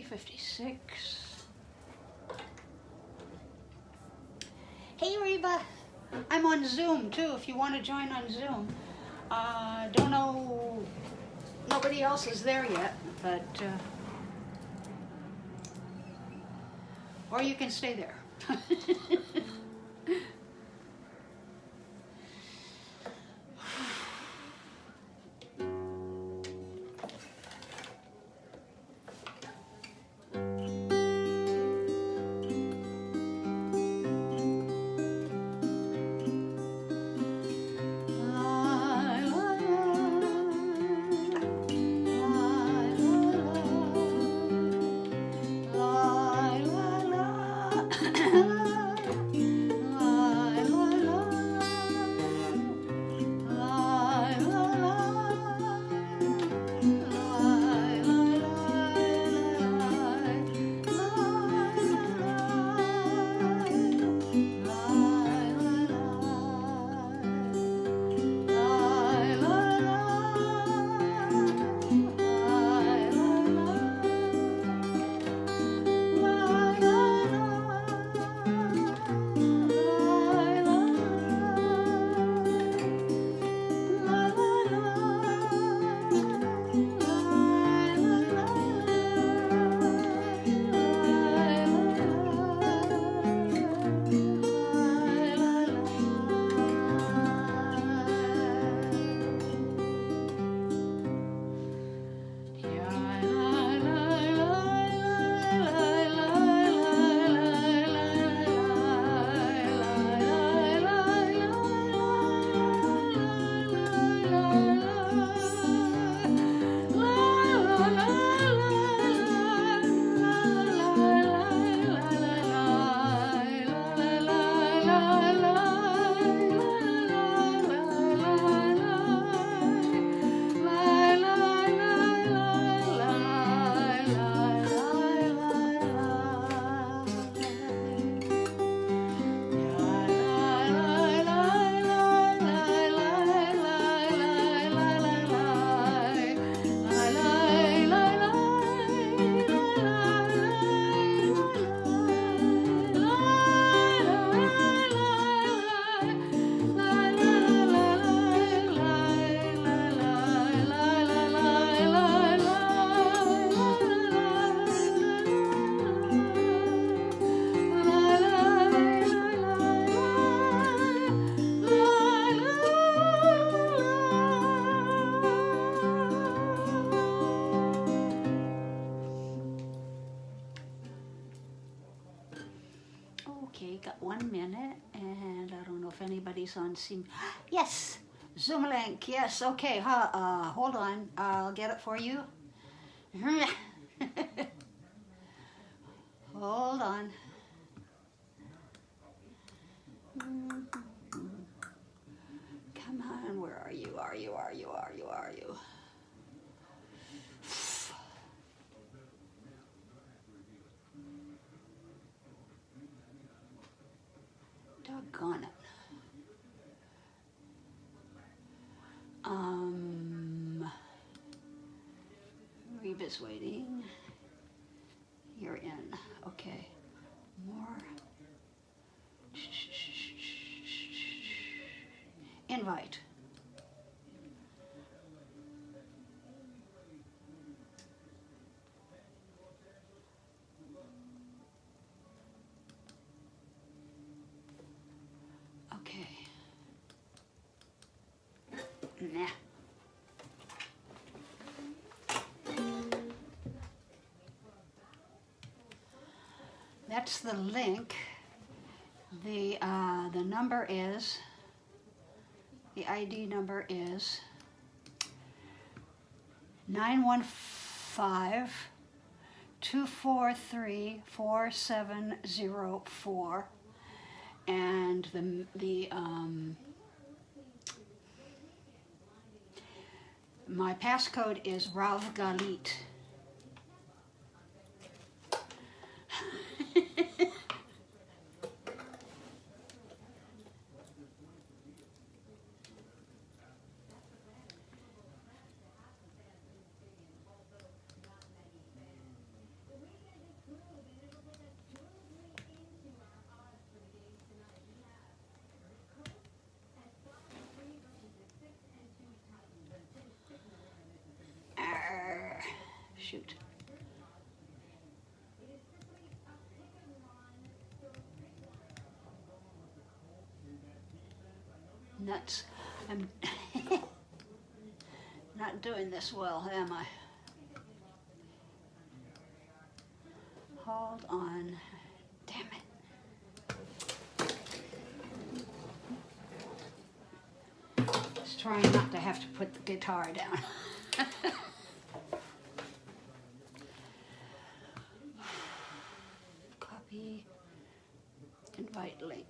3:56. Hey Reba, I'm on Zoom too if you want to join on Zoom. Don't know, nobody else is there yet, but, or you can stay there. Okay, got 1 minute, and I don't know if anybody's on Zoom. Yes, Zoom link. Yes, okay. Hold on. I'll get it for you. Hold on. Come on. Where are you? Are you? Doggone it. Reba's waiting. You're in. Okay. More. Invite. Okay. Nah. That's the link. The number is, the ID number is 915-243-4704, and my passcode is Rav Galit. nuts. I'm not doing this well, am I? Hold on. Damn it. Just trying not to have to put the guitar down. Copy. Invite link.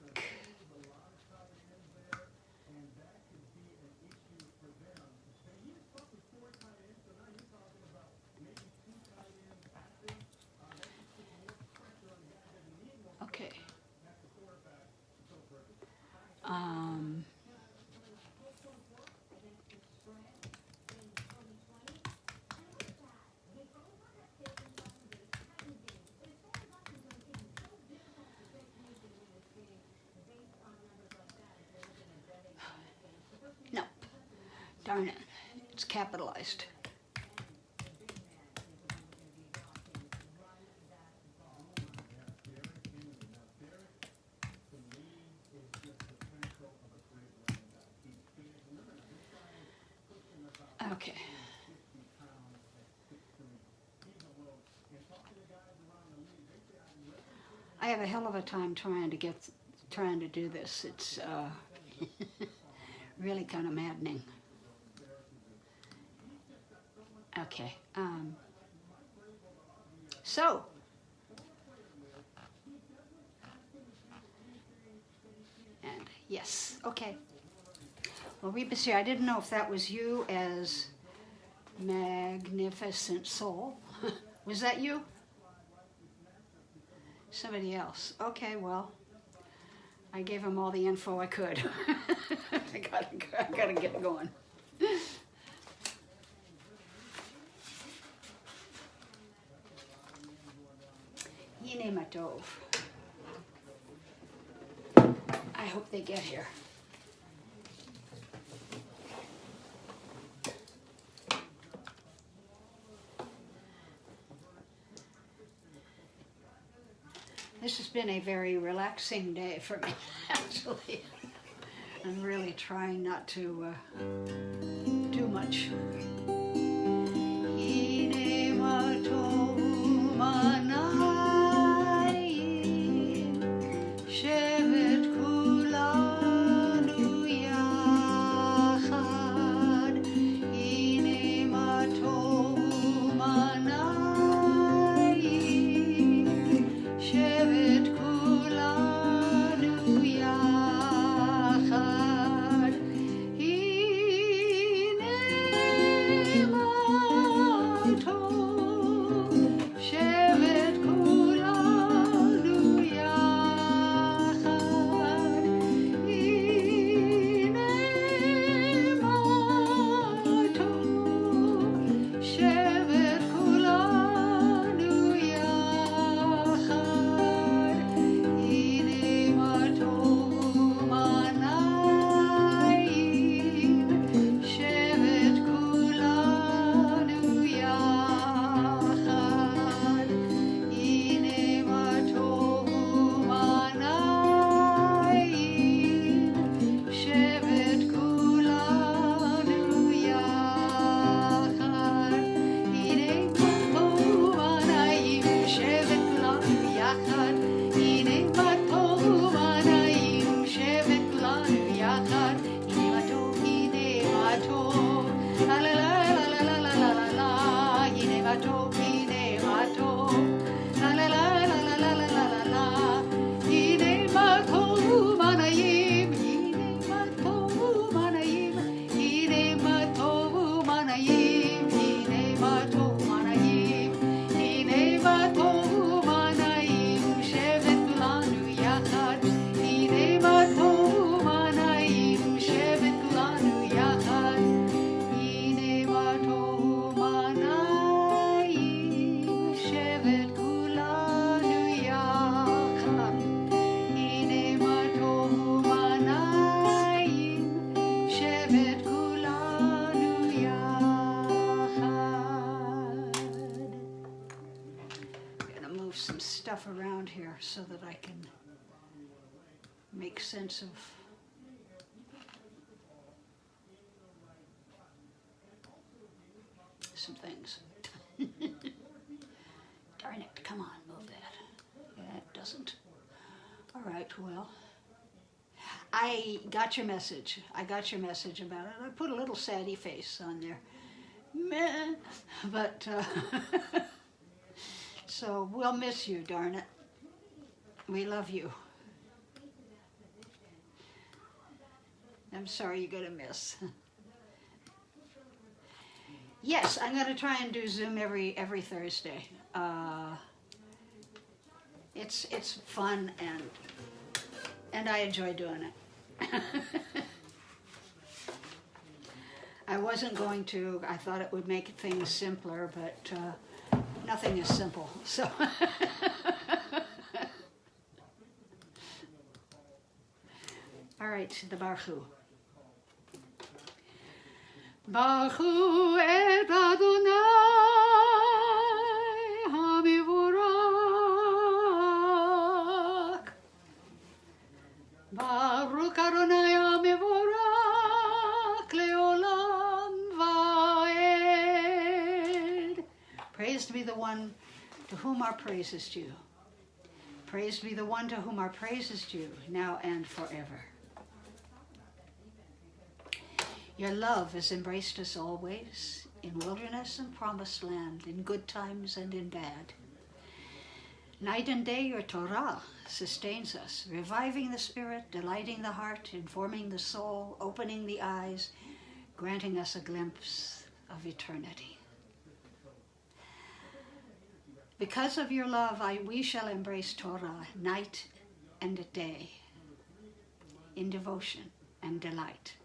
Okay. No. Darn it. It's capitalized. Okay. I have a hell of a time trying to do this. It's really kind of maddening. Okay. So. And yes. Okay. Well, Reba's here. I didn't know if that was you as Magnificent Soul. Was that you? Somebody else. Okay, well, I gave him all the info I could. I gotta get going. Yine Matov. I hope they get here. This has been a very relaxing day for me, actually. I'm really trying not to do much. Around here so that I can make sense of right, well, I got your message. I got your message about it. I put a little saddy face on there. Meh. But, so we'll miss you, darn it. We love you. I'm sorry you're gonna miss. Yes, I'm gonna try and do Zoom every Thursday. It's fun and I enjoy doing it. I wasn't going to. I thought it would make things simpler, but nothing is simple. So. All right, the Baruch Hu. Baruch Hu et Adonai HaMivorak. Baruch Adonai HaMivorak Leolam Vaed. Praised be the one to whom our praise is due. Praised be the one to whom our praise is due, now and forever. Your love has embraced us always, in wilderness and promised land, in good times and in bad. Night and day your Torah sustains us, reviving the spirit, delighting the heart, informing the soul, opening the eyes, granting us a glimpse of eternity. Because of your love, we shall embrace Torah night and day, in devotion and delight.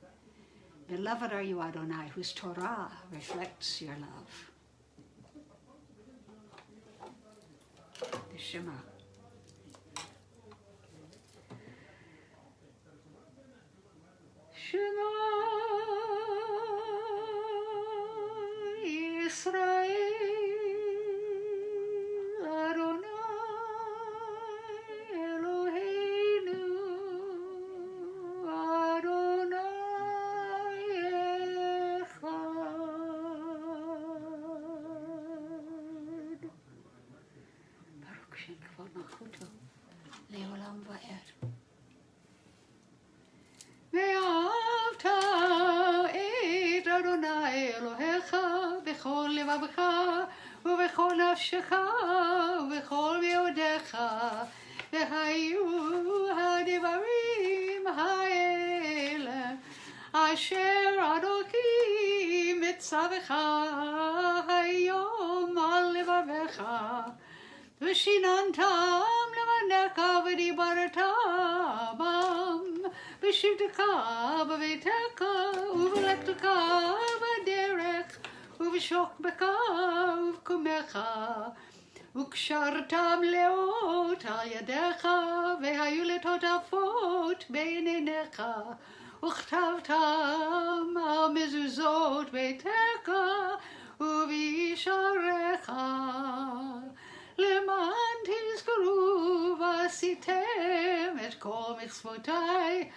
Beloved are you, Adonai, whose Torah reflects your love. The Shema. Shema Yisrael Adonai Eloheinu Adonai Echad. Baruch Shem Kavod Malchuto Leolam Vaed. ואהבת את אדוני אלוהיך בכל לבבך ובכל נפשך ובכל מאודיך והיו הדברים האלה אשר אנוכי מצווך היום על לבבך ושיננתם לבניך ודיברת בם בשבתך בביתך ובלכתך בדרך ובשוכבך ובקומך וקשרתם לאות על ידיך והיו לטוטפות בין עיניך וכתבתם על מזוזות ביתך ובישעריך למען תזכרו ועשיתם את כל מצוותיי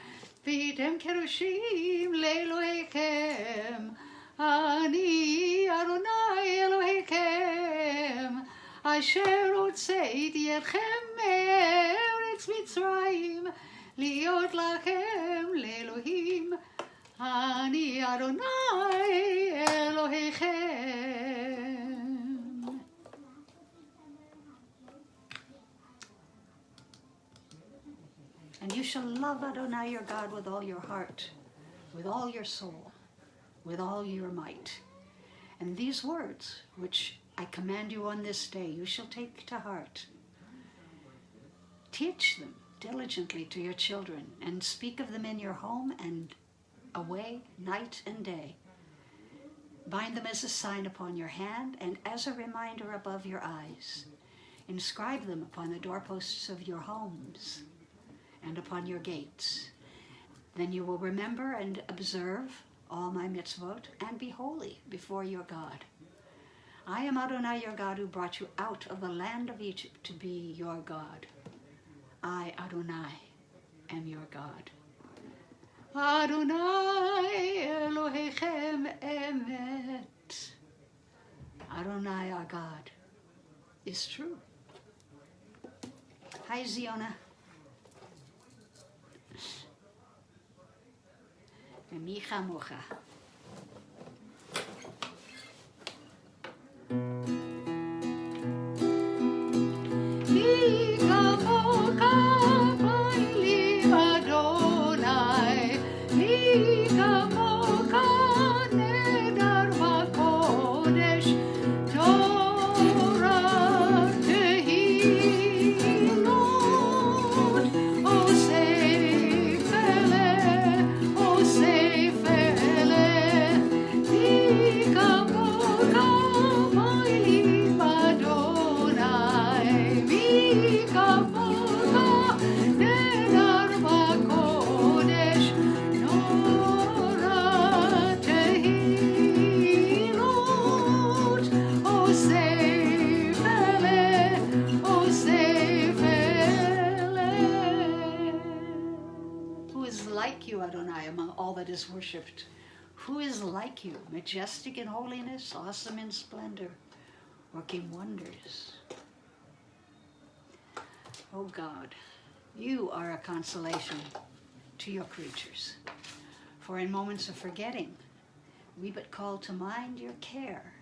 והייתם קדושים לאלוהיכם. אני אדוני אלוהיכם אשר הוצאתי אתכם מארץ מצרים להיות לכם לאלוהים. אני אדוני אלוהיכם. And you shall love Adonai your God with all your heart, with all your soul, with all your might. And these words, which I command you on this day, you shall take to heart. Teach them diligently to your children, and speak of them in your home and away, night and day. Bind them as a sign upon your hand, and as a reminder above your eyes. Inscribe them upon the doorposts of your homes and upon your gates. Then you will remember and observe all my mitzvot and be holy before your God. I am Adonai your God who brought you out of the land of Egypt to be your God. I, Adonai, am your God. Adonai Elohechem emet. Adonai our God is true. Hi, Ziona. ומי כמוך. מי כמוך פעילים אדוני, מי כמוך נהדר בקודש, תורה תהילות, עושה פלא, עושה פלא, מי כמוך פעילים אדוני, מי כמוך נהדר בקודש, תורה תהילות, עושה פלא, עושה פלא. Who is like you, Adonai, among all that is worshipped? Who is like you, majestic in holiness, awesome in splendor, working wonders? Oh God, you are a consolation to your creatures. For in moments of forgetting, we but call to mind your care,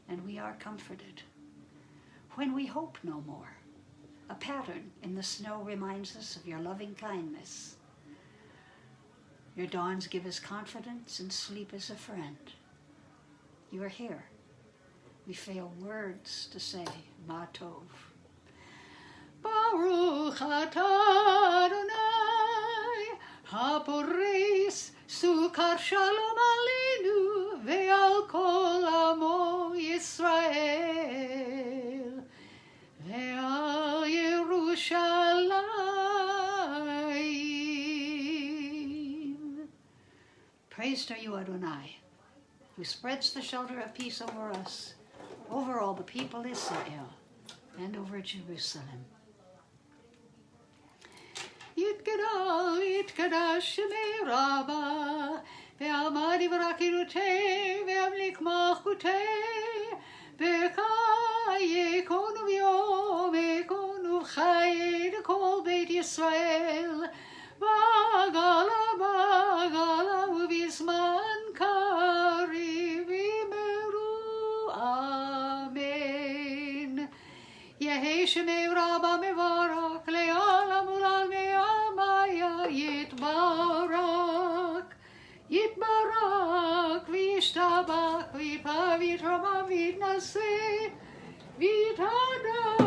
and we are comforted. When we hope no more, a pattern in the snow reminds us of your loving kindness. Your dawns give us confidence, and sleep is a friend. You are here. We fail words to say, Ma Tov. Baruch atah Adonai, haporis sukar shalom aleinu, ve'al kol amo Yisrael, ve'al Yerushalayim. Praised are you, Adonai, who spreads the shelter of peace over us, over all the people Israel, and over Jerusalem. יתגדל, יתקדש שמי רבה, ועמד יברכנותי, וימליך מלכותי, ויקונו ביום, יקונו בחיי לכל בית ישראל, בגלה, בגלה, ובזמן קריב יאמרו אמן. יהי שמי רבה מברך לעולם ולעלמי יתברך, יתברך וישתבח ויפע ויתרומם ויתנשא ויתהדר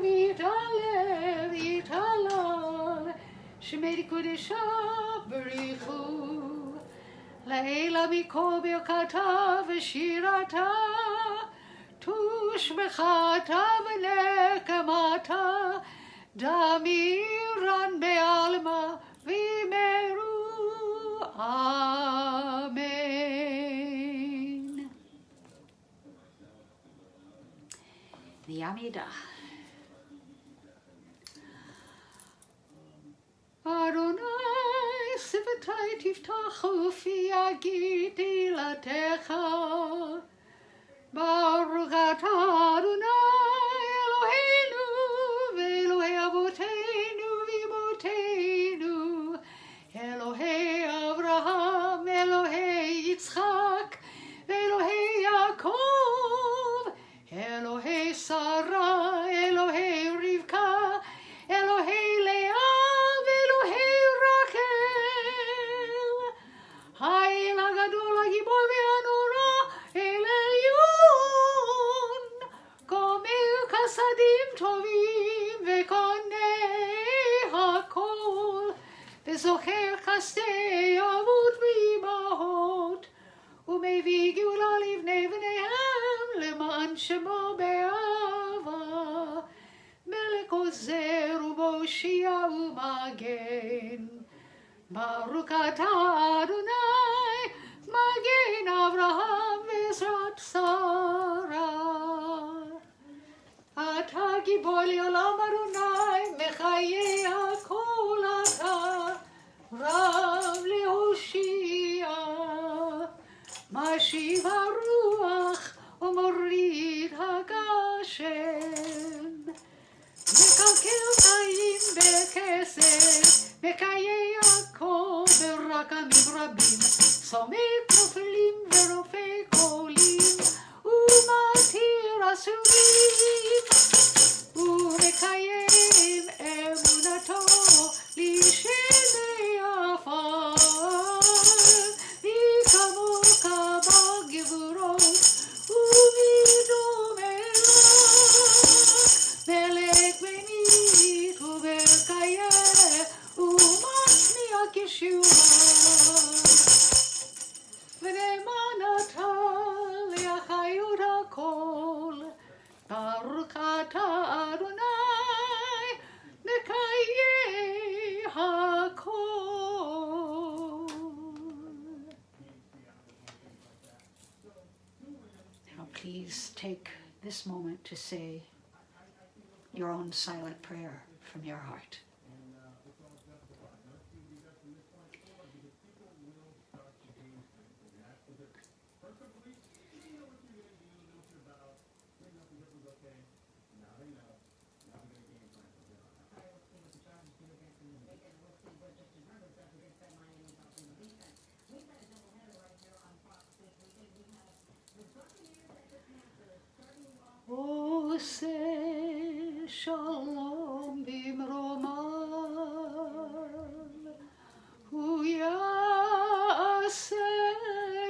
ויתהלל ויתהלל שמי קודשיו בריחו לעילה מכל ברכתה ושירתה תושבחתה ונקמתה דמירן בעלמא ויאמרו אמן. The Amidah. אדוני שפתי תפתח ופי יגיד תהילתך, ברוך אתה אדוני אלוהינו ואלוהי אבותינו ואמותינו, אלוהי אברהם, אלוהי יצחק ואלוהי יעקב, אלוהי שרה, אלוהי רבקה, אלוהי לאה ואלוהי רחל, האל הגדול הגיבור והנורא, אל עליון, גומר חסדים טובים וקונה הכל, וזוכר חסדי אבות ואימהות, ומביא גאולה לבני בניהם למען שמו באהבה, מלך עוזר ומושיע ומגן. ברוך אתה אדוני מגן אברהם ועזרת שרה. אתה גיבור לעולם אדוני, מחיי הכל אתה, רב להושיע, משיב הרוח ומוריד הגשם, מקלקל חיים בכסף, מקיים יעקב ברקמים רבים. סומק נופלים ורופא קולים, ומתיר אסורים, ומקיים אמונתו לשני עפר. מי כמוך בגבורות ובדומה לך, מלך במית ומקיים ומשמיע ישועה. ונאמן אתה להחיות הכל, ברוך אתה אדוני נקיים הכל. Now please take this moment to say your own silent prayer from your heart. עושה שלום במרומיו, הוא יעשה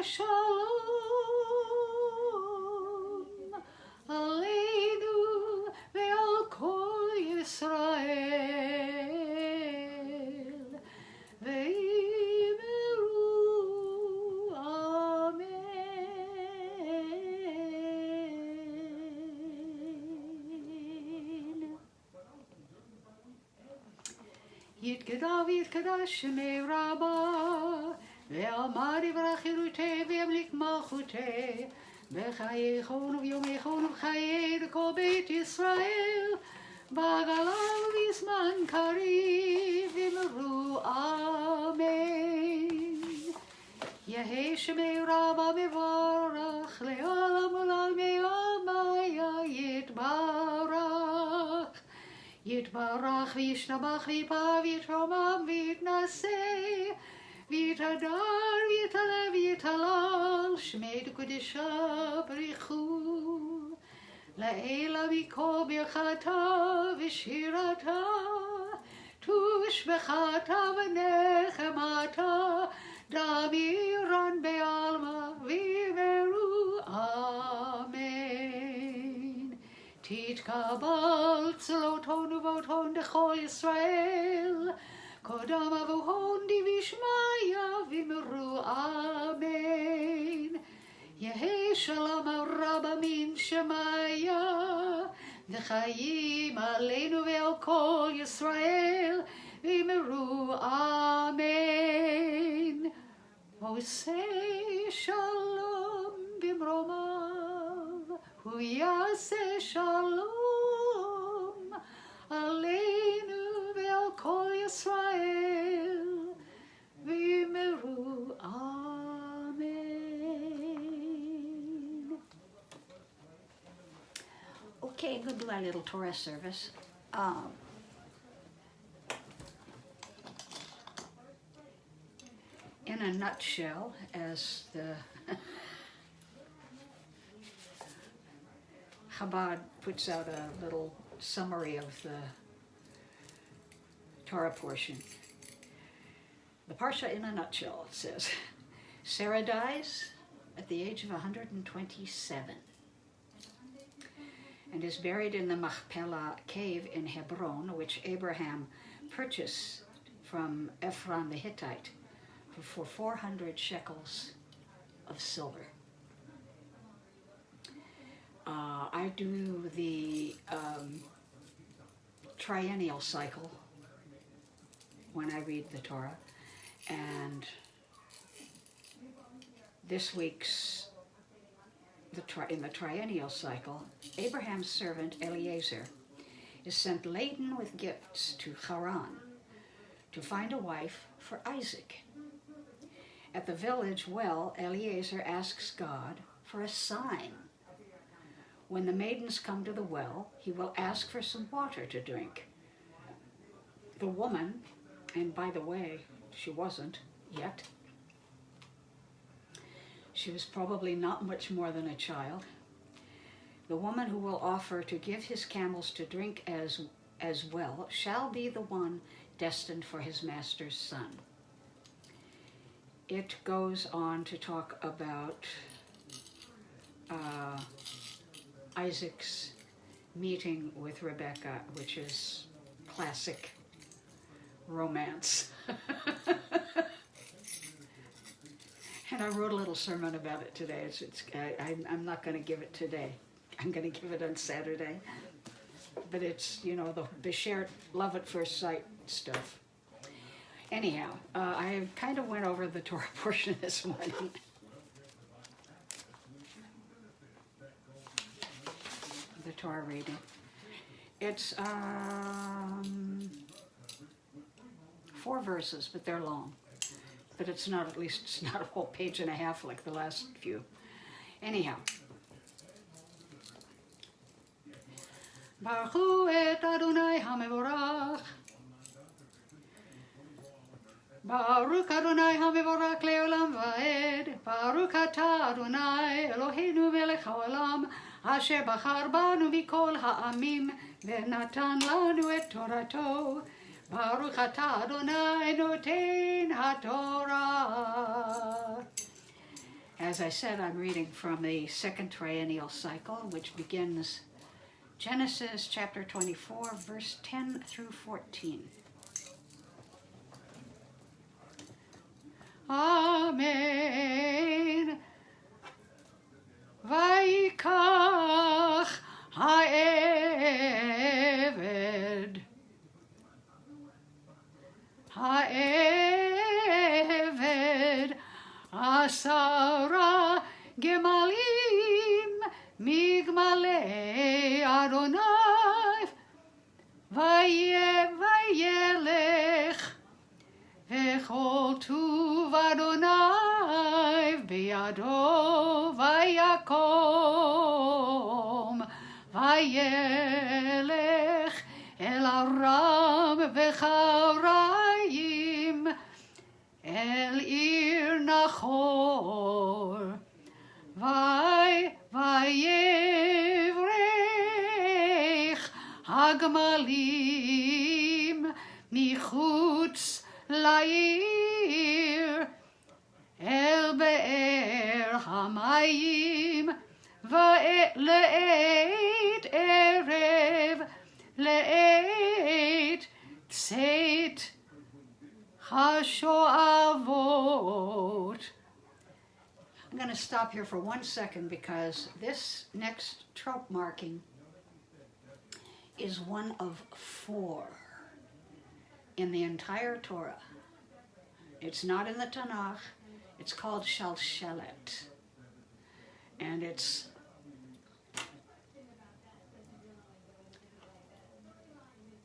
שלום עלינו ועל כל ישראל, ואמרו אמן. יתגדל ויתקדש שמי רבה, ועמד יברך חירותי וימליך מלכותי, בחייכון וביומייכון ובחיי כל בית ישראל, בגלה ובזמן קריב אמרו אמן. יהי שמי רבה מברך לעולם עולם מימיה יתברך. יתברך וישתבח ויפע ויתרומם ויתנשא ויתהדר ויתעלה ויתהלל, שמי דקודשה בריחו לעילה מכל ברכתה ושירתה, תושבחתה ונחמתה, דמירן בעלמא ואמרו אמן. תתקבל צלותון ובאותון דכל ישראל, קודם אבוהון דבשמיא ואמרו אמן. יהי שלום הרבה מן שמיא, וחיים עלינו ועל כל ישראל, ואמרו אמן. עושה שלום במרומיו, הוא יעשה שלום עלינו ועל כל ישראל, ואמרו אמן. Okay, we'll do our little Torah service. In a nutshell, as the Chabad puts out a little summary of the Torah portion. The Parsha in a nutshell says, Sarah dies at the age of 127 and is buried in the Machpelah cave in Hebron, which Abraham purchased from Ephron the Hittite for 400 shekels of silver. I do the triennial cycle when I read the Torah, and this week's in the triennial cycle, Abraham's servant Eliezer is sent laden with gifts to Haran to find a wife for Isaac. At the village well, Eliezer asks God for a sign. When the maidens come to the well, he will ask for some water to drink. The woman, and by the way, she wasn't yet, She was probably not much more than a child. The woman who will offer to give his camels to drink as well shall be the one destined for his master's son. It goes on to talk about Isaac's meeting with Rebecca, which is classic romance. And I wrote a little sermon about it today. I'm not going to give it today. I'm going to give it on Saturday. But it's, you know, the Beshert love at first sight stuff. Anyhow, I kind of went over the Torah portion this morning. The Torah reading. It's 4 verses, but they're long. But it's not, at least it's not a whole page and a half like the last few. Anyhow. Baruchu et Adonai HaMevorach. Baruch Adonai HaMevorach le'olam va'ed. Baruch atah Adonai Eloheinu melech haolam. Asher bachar banu mikol ha'amim. Ve'natan lanu et Torato. Baruch atah Adonai noten haTorah. As I said, I'm reading from the second triennial cycle, which begins Genesis chapter 24, verse 10 through 14. Amen. Vayikach ha'eved. Ha'eved asara gemalim migmalei Adonai vayelech vechol tuv Adonai biyado vayakom vayelech el Aram v'charayim el ir Nachor vayevrech hagmalim michutz la'ir el be'er hamayim le'et erev le'et tzeit hashoavot. I'm going to stop here for 1 second because this next trope marking is one of 4 in the entire Torah. It's not in the Tanakh. It's called Shalshelet. And it's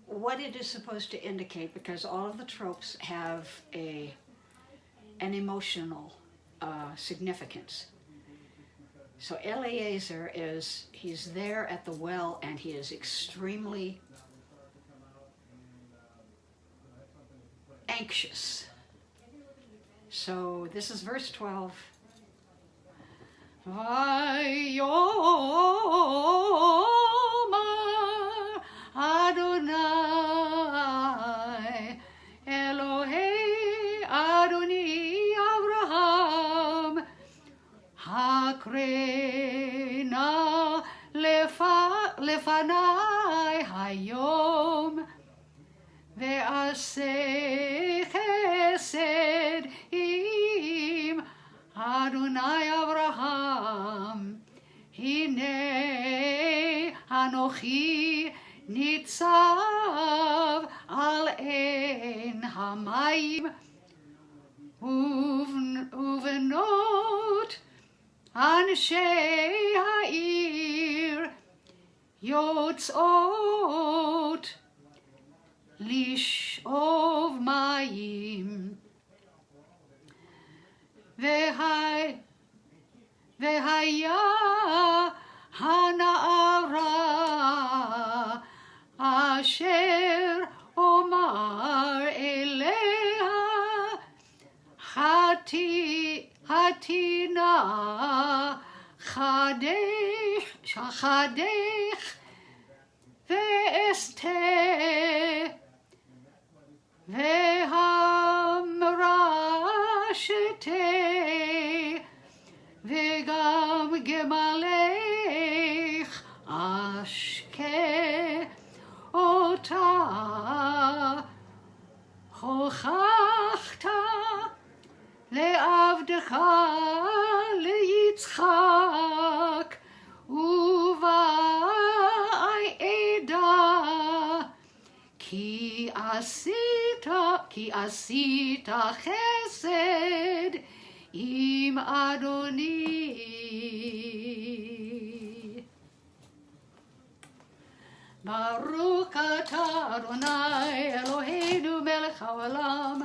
what it is supposed to indicate, because all of the tropes have an emotional significance. So Eliezer he's there at the well and he is extremely anxious. So this is verse 12. Vayomar Adonai Elohei Adoni Avraham Hakrena lefanai hayom ve'aseh chesed im Adonai Avraham hine anochi nitzav al ein hamayim uvenot anshei ha'ir yotzot lish'ov mayim v'haya hana'ara asher omar eleha הטינה חדך ואסתה והמרה שתה וגם גמלך אשכה אותה הוכחת לעבדך ליצחק ובעדה כי עשית חסד עם אדוני. ברוך אתה אדוני אלוהינו מלך העולם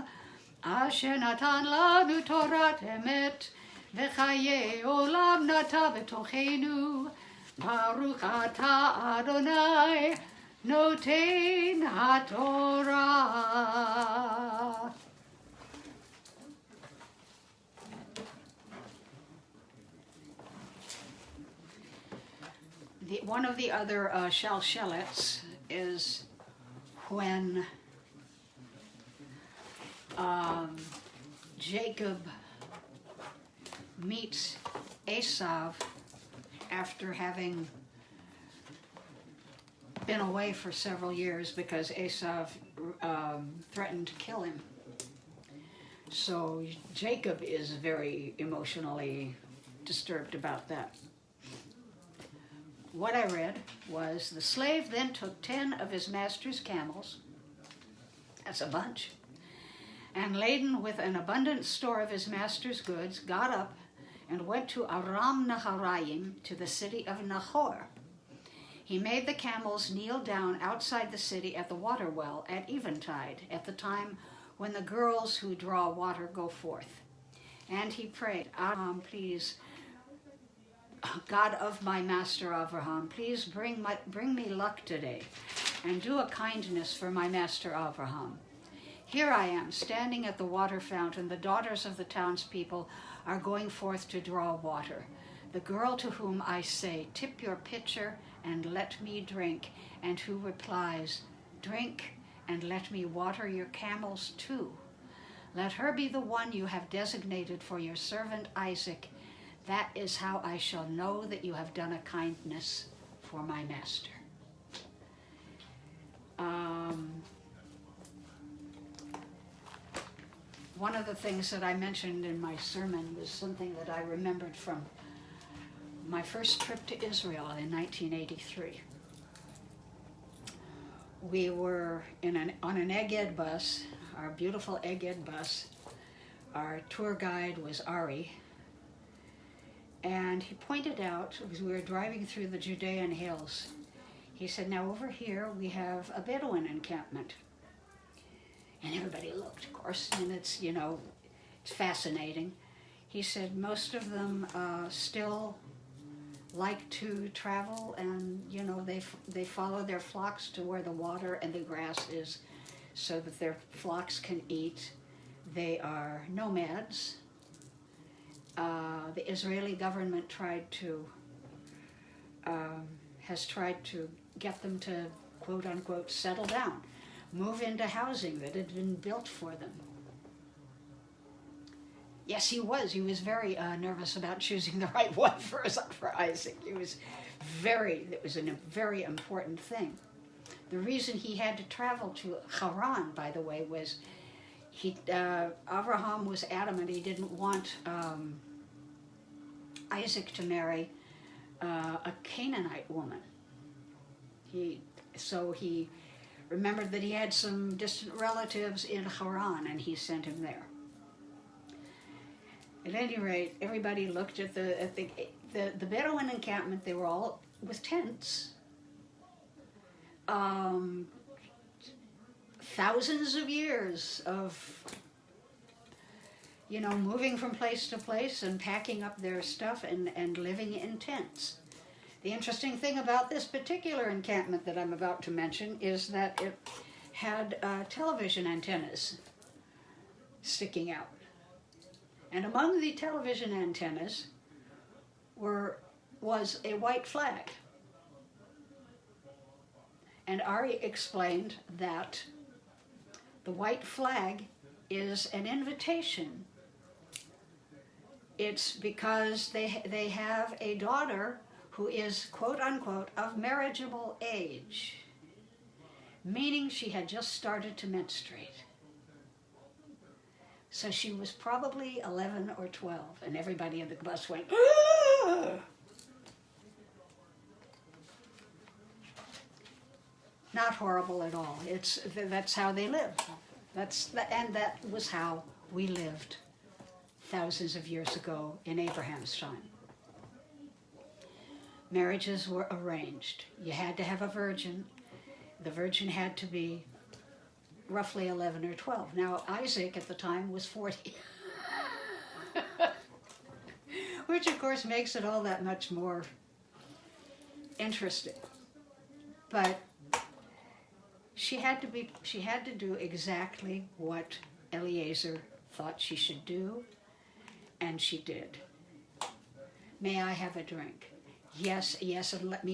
אשר נתן לנו תורת אמת וחיי עולם נטע בתוכנו. ברוך אתה אדוני נותן התורה. One of the other shalshelets is when Jacob meets Esau after having been away for several years because Esau threatened to kill him. So Jacob is very emotionally disturbed about that. What I read was, the slave then took 10 of his master's camels, that's a bunch, and laden with an abundant store of his master's goods, got up and went to Aram Naharaim, to the city of Nahor. He made the camels kneel down outside the city at the water well at eventide, at the time when the girls who draw water go forth. And he prayed, please, God of my master Abraham, please bring me luck today, and do a kindness for my master Abraham. Here I am, standing at the water fountain. The daughters of the townspeople are going forth to draw water. The girl to whom I say, tip your pitcher and let me drink, and who replies, drink and let me water your camels too. Let her be the one you have designated for your servant Isaac. That is how I shall know that you have done a kindness for my master. One of the things that I mentioned in my sermon was something that I remembered from my first trip to Israel in 1983. We were on an Egged bus, our beautiful Egged bus. Our tour guide was Ari. And he pointed out, as we were driving through the Judean hills, he said, now over here we have a Bedouin encampment. And everybody looked, of course, and it's fascinating. He said most of them still like to travel, and they follow their flocks to where the water and the grass is so that their flocks can eat. They are nomads. The Israeli government has tried to get them to, quote unquote, settle down, move into housing that had been built for them. Yes, he was very nervous about choosing the right one for Isaac. It was a very important thing. The reason he had to travel to Haran, by the way, was Abraham was adamant he didn't want Isaac to marry a Canaanite woman. So he remembered that he had some distant relatives in Haran, and he sent him there. At any rate, everybody looked at the Bedouin encampment. They were all with tents. Thousands of years of moving from place to place and packing up their stuff and living in tents. The interesting thing about this particular encampment that I'm about to mention is that it had television antennas sticking out. And among the television antennas was a white flag. And Ari explained that the white flag is an invitation. It's because they have a daughter who is, quote unquote, of marriageable age, meaning she had just started to menstruate. So she was probably 11 or 12, and everybody in the bus went, "Ah!" Not horrible at all. That's how they live. And that was how we lived thousands of years ago in Abraham's time. Marriages were arranged. You had to have a virgin. The virgin had to be roughly 11 or 12. Now, Isaac at the time was 40. Which, of course, makes it all that much more interesting. But she had to do exactly what Eliezer thought she should do, and she did. May I have a drink? Yes, and let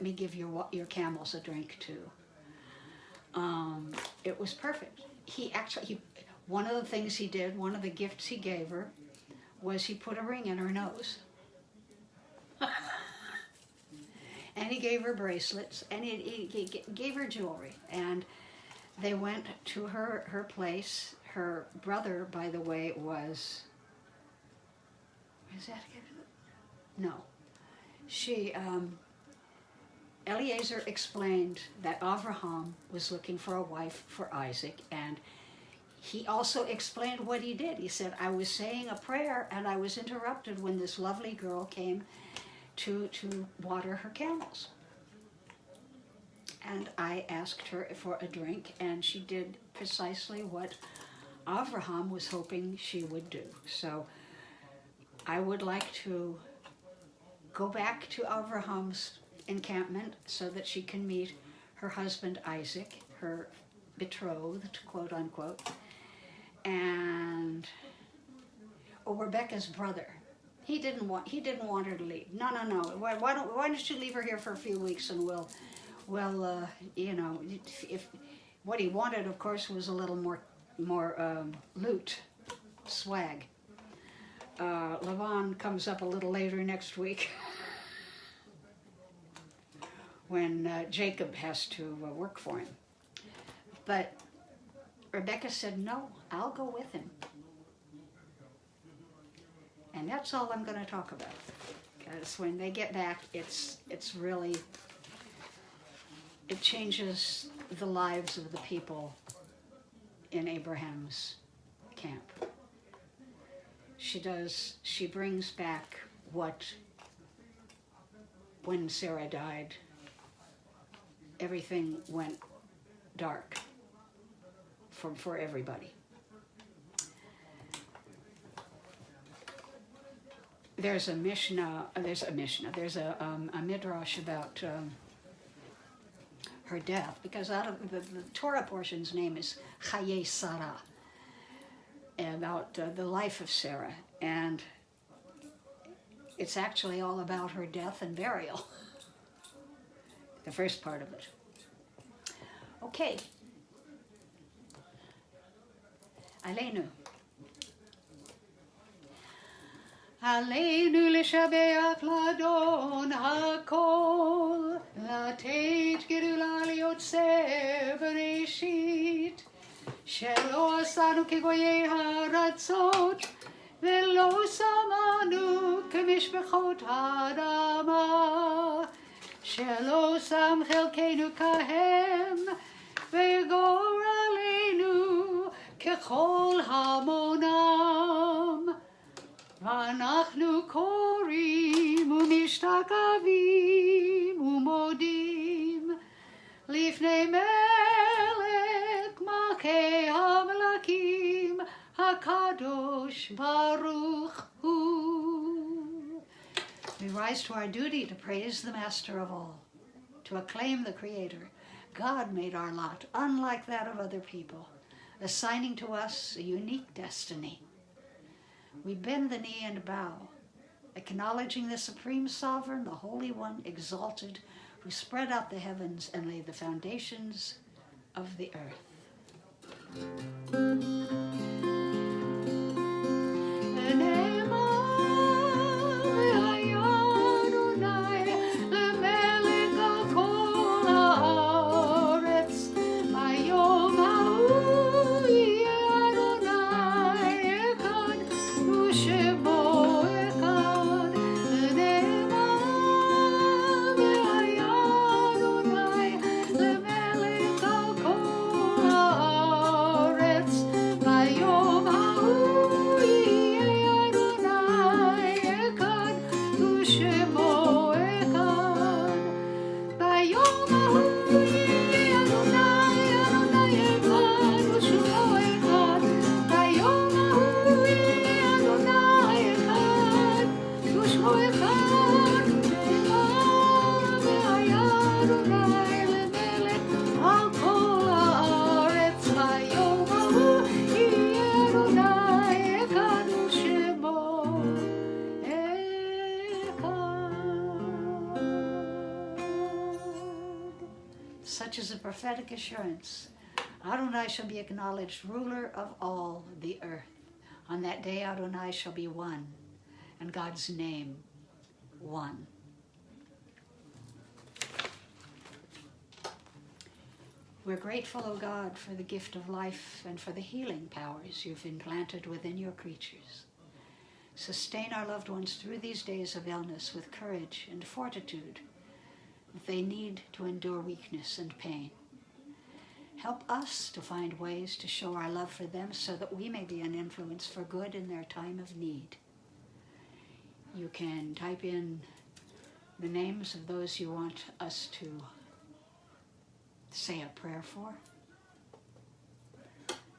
me give your camels a drink too. It was perfect. One of the things he did, one of the gifts he gave her, was he put a ring in her nose. And he gave her bracelets, and he gave her jewelry. And they went to her place. Her brother, by the way, was... Is that... No. Eliezer explained that Abraham was looking for a wife for Isaac, and he also explained what he did. He said, I was saying a prayer, and I was interrupted when this lovely girl came to water her camels. And I asked her for a drink, and she did precisely what Abraham was hoping she would do. So I would like to go back to Abraham's encampment so that she can meet her husband Isaac, her betrothed, quote unquote, and Rebecca's brother. He didn't want her to leave. No. Why don't you leave her here for a few weeks, and we'll if what he wanted, of course, was a little more loot, swag. Lavan comes up a little later next week when Jacob has to work for him. But Rebecca said, no, I'll go with him. And that's all I'm going to talk about. Because when they get back, it's really, it changes the lives of the people in Abraham's camp. She brings back what, when Sarah died, everything went dark for everybody. There's a midrash about her death, because out of the Torah portion's name is Chaye Sarah, about the life of Sarah, and it's actually all about her death and burial. The first part of it. Okay. Aleinu. Aleinu לשבח לאדון הכל, לתת גדולה ליוצר בראשית, שלא עשנו כגויי הארצות, ולא שמנו כמשפחות האדמה, שלא שם חלקנו כהם, וגורלנו ככל המונם. ואנחנו קוראים ומשתקבים ומודים לפני מלך מלכי המלכים הקדוש ברוך הוא. We rise to our duty to praise the Master of all, to acclaim the Creator. God made our lot unlike that of other people, assigning to us a unique destiny. We bend the knee and bow, acknowledging the Supreme Sovereign, the Holy One, exalted, who spread out the heavens and laid the foundations of the earth. Such is a prophetic assurance. Adonai shall be acknowledged, ruler of all the earth. On that day Adonai shall be one, and God's name one. We're grateful, O God, for the gift of life and for the healing powers you've implanted within your creatures. Sustain our loved ones through these days of illness with courage and fortitude that they need to endure weakness and pain. Help us to find ways to show our love for them so that we may be an influence for good in their time of need. You can type in the names of those you want us to say a prayer for,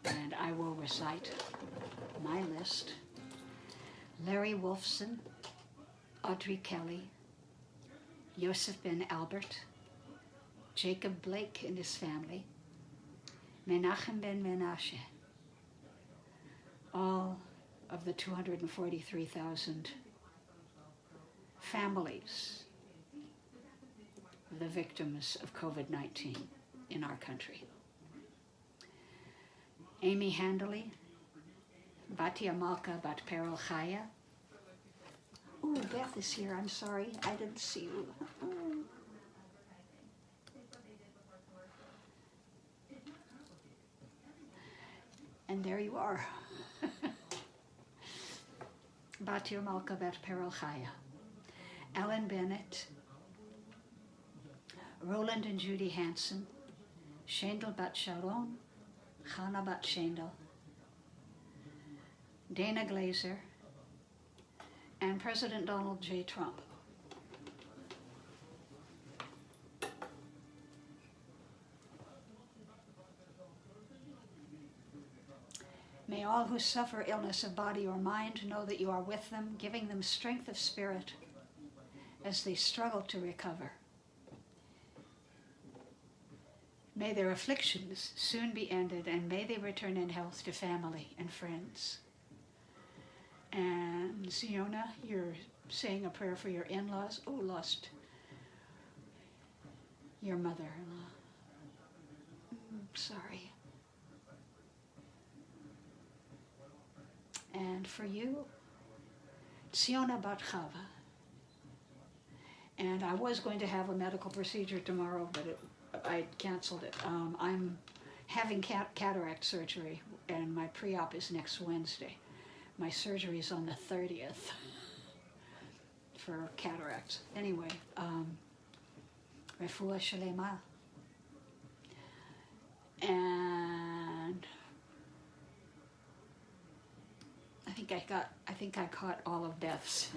and I will recite my list. Larry Wolfson, Audrey Kelly, Joseph Ben Albert, Jacob Blake and his family, Menachem Ben Menashe, all of the 243,000 families of the victims of COVID-19 in our country. Amy Handley, Batia Malka Bat Perel Chaya. Ooh, Beth is here, I'm sorry, I didn't see you. And there you are. Batir Malka Bat Perel Chaya. Alan Bennett, Roland and Judy Hansen, Shendel Bat Sharon, Chana Bat Shendel, Dana Glazer, and President Donald J. Trump. May all who suffer illness of body or mind know that you are with them, giving them strength of spirit as they struggle to recover. May their afflictions soon be ended, and may they return in health to family and friends. And Ziona, you're saying a prayer for your in-laws. Oh, lost your mother-in-law. Sorry. And for you, Tsiona Bat Chava. And I was going to have a medical procedure tomorrow, but I canceled it. I'm having cataract surgery, and my pre-op is next Wednesday. My surgery is on the 30th for cataracts. Anyway, Refuah Shalema. And I think I caught all of Beth's.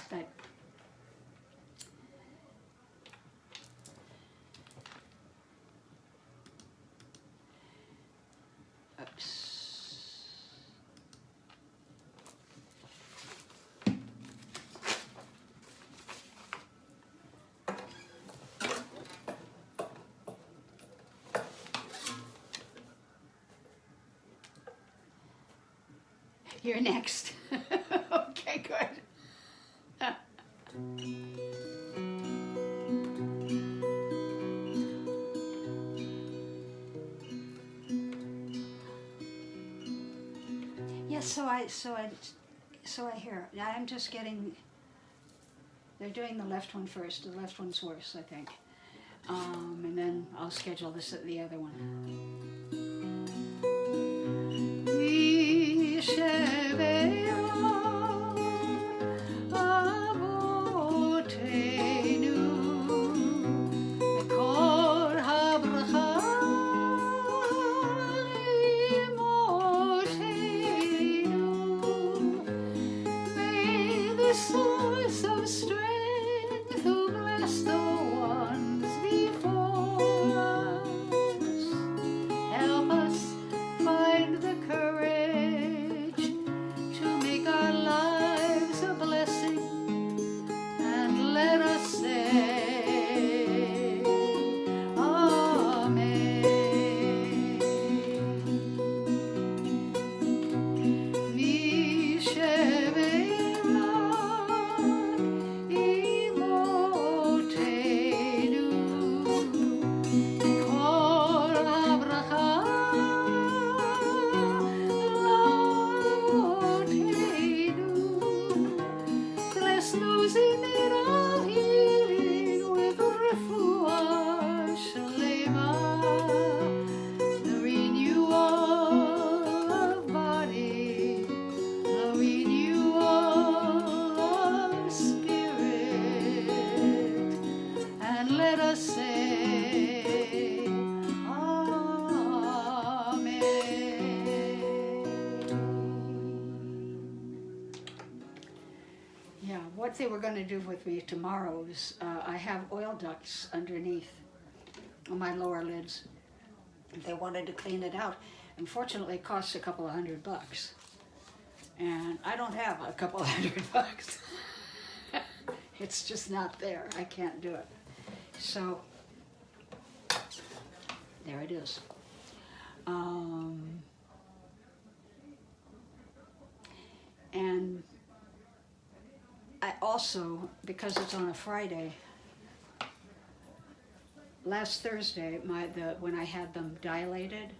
But oops. You're next. Okay, good. Yes, so I hear. I'm just getting. They're doing the left one first. The left one's worse, I think. And then I'll schedule the other one. Source of strength who bless the ones before us. Help us find the courage to make our lives a blessing, and let us say, Amen. What they were going to do with me tomorrow is I have oil ducts underneath on my lower lids. They wanted to clean it out. Unfortunately, it costs a couple of $100. And I don't have a couple of $100. It's just not there. I can't do it. So, there it is. And I also, because it's on a Friday, last Thursday, when I had them dilated,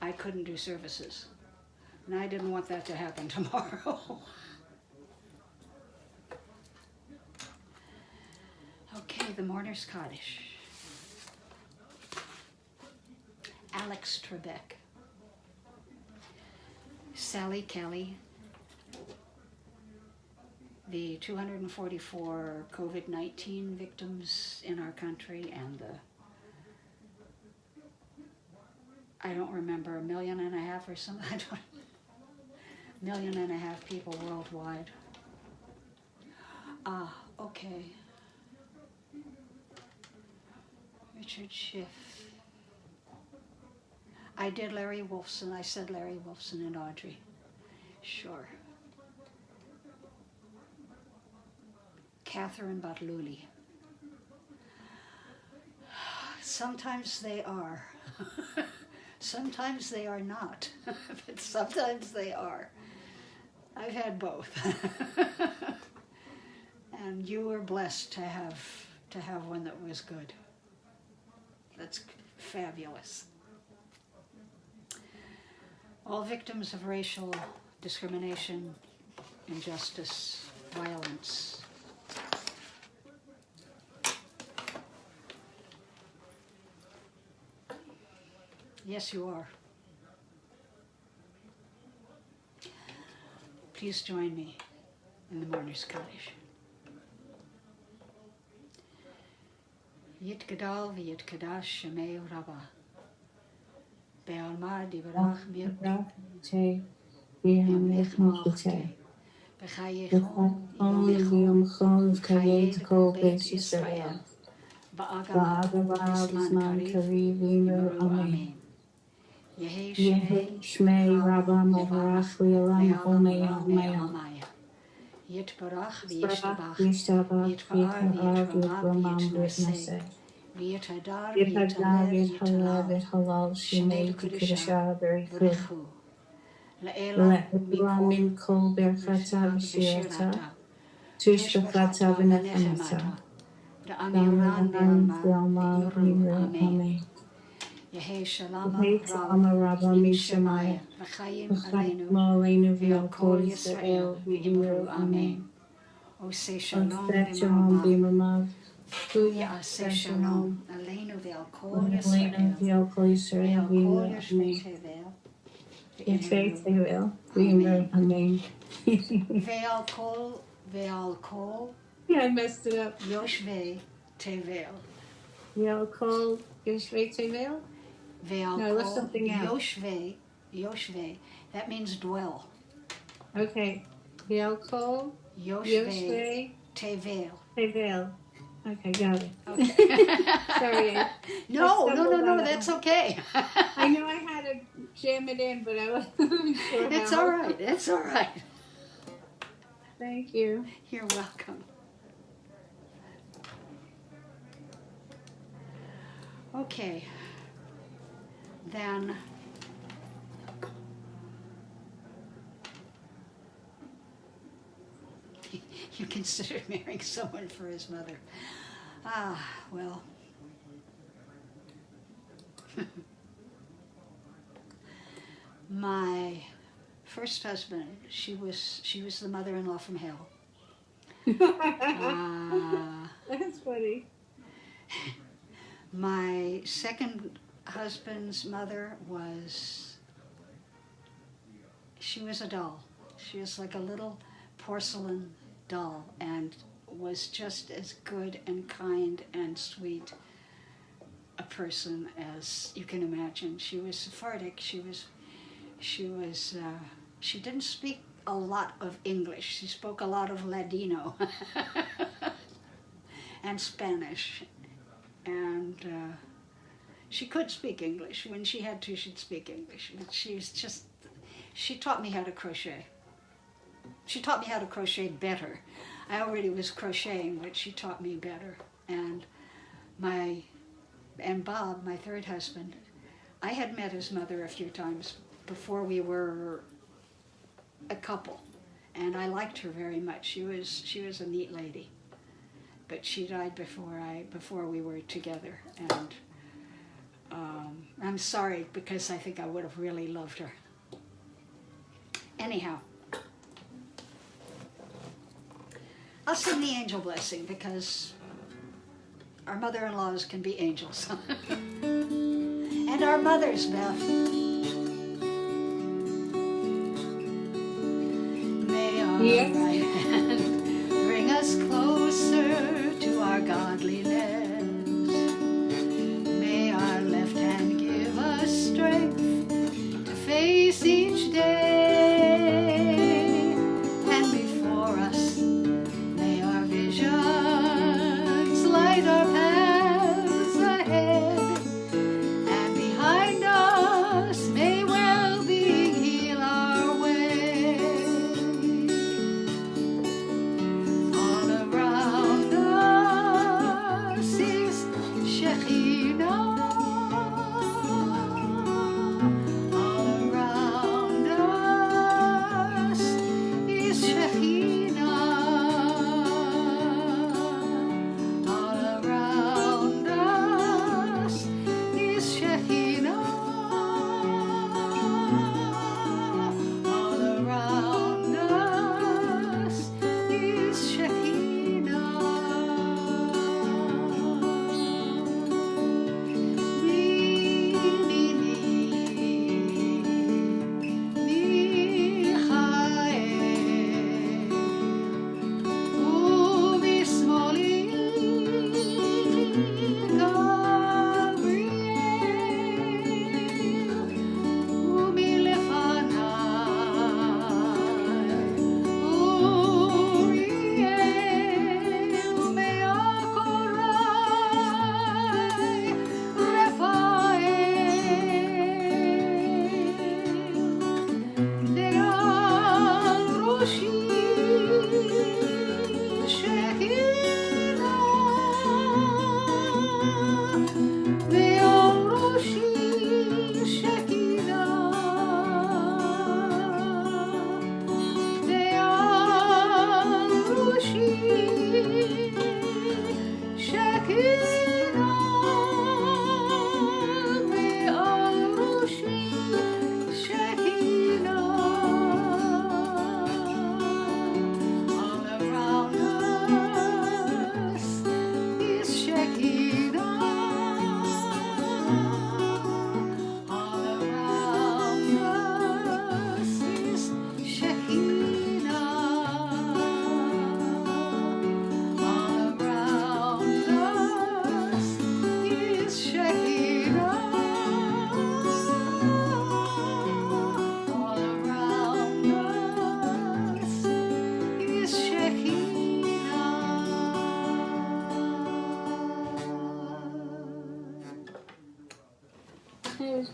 I couldn't do services. And I didn't want that to happen tomorrow. Okay, the Mourner's Kaddish. Alex Trebek. Sally Kelly. The 244 COVID-19 victims in our country, and I don't remember, 1.5 million or something. I don't, 1.5 million people worldwide. Okay. Richard Schiff. I did Larry Wolfson. I said Larry Wolfson and Audrey. Sure. Catherine Batluli. Sometimes they are. Sometimes they are not. But sometimes they are. I've had both. And you were blessed to have one that was good. That's fabulous. All victims of racial discrimination, injustice, violence. Yes, you are. Please join me in the Mourner's Kaddish. Yitgadal v'yitkadash shemei Rabbah. Be'alma divrach Te v'hamech malchute. B'chayechon yom kayet kol Beit Yisrael. Ba'agava b'zman kariv yimer amen. Yehi shmei Rabbah mevarach v'yalam olmei almaya. Yitbarach v'yishtabach. Yitpa'ar v'yitramam v'yitnaseh. V'yitadar V'yithaleh v'yithalal shemei v'kiddushah v'richu. Le'ela Le'elam min kol berchata v'shirata, tush b'chata v'nechemata, Da'amiran Damiran Vilma Vilma V'imru. Vimru, Amen. Amen. Yehi Shalama Yehi Rava Tzalama Rabba Im Mishemaya, Shemaya V'chayim V'chayim Aleinu Aleinu V'al V'al Kol Kol Yisrael Yisrael V'imru. V'imru, Amen. Amen. Ose Shalom Oseh Shalom B'marav. B'imamav, Huya Ya'aseh Oseh Shalom Shalom, Aleinu V'al Kol Aleinu Yisrael V'al Kol Yisrael V'al Kol V'imru, Yoshvei Amen. Tevel Yeshvei V'imru. Tevel V'imru, Amen. Amen. V'al Kol Yeah, I messed it up. Yoshvei Tevel. V'al Kol Yeshvei Tevel? Ve'al No, let's kol something else. Yoshvei. That means dwell. Okay. V'al Kol Yoshvei Yeshvei Tevel. Tevel. Okay, got it. Okay. Sorry, I No, stumbled on that that's one. okay. I know I had to jam it in, but I wasn't sure It's how. all right. It's all right. Thank you. You're welcome. Okay. Then you consider marrying someone for his mother. Ah, well. My first husband, she was the mother-in-law from hell. That's funny. My second husband's mother she was a doll. She was like a little porcelain doll and was just as good and kind and sweet a person as you can imagine. She was Sephardic. She didn't speak a lot of English. She spoke a lot of Ladino and Spanish. And she could speak English. When she had to, she'd speak English. But she taught me how to crochet. She taught me how to crochet better. I already was crocheting, but she taught me better. And Bob, my third husband, I had met his mother a few times before we were a couple, and I liked her very much. She was a neat lady, but she died before we were together, and I'm sorry because I think I would have really loved her. Anyhow, I'll sing the angel blessing because our mother-in-laws can be angels. And our mothers, Beth. May our right hand bring us closer to our godliness. May our left hand give us strength to face each day. And before us, may our visions light our paths ahead. And behind us, may well-being heal our way. All around us,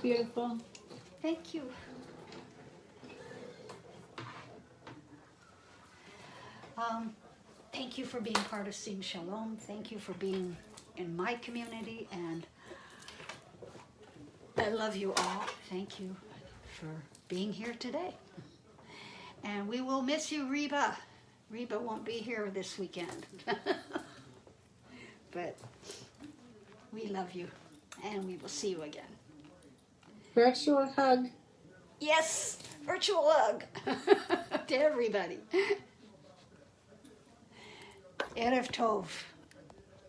beautiful. Thank you. Thank you for being part of Sing Shalom. Thank you for being in my community, and I love you all. Thank you for being here today. And we will miss you, Reba. Reba won't be here this weekend. But we love you, and we will see you again. Virtual hug. Yes, virtual hug to everybody. Erev Tov.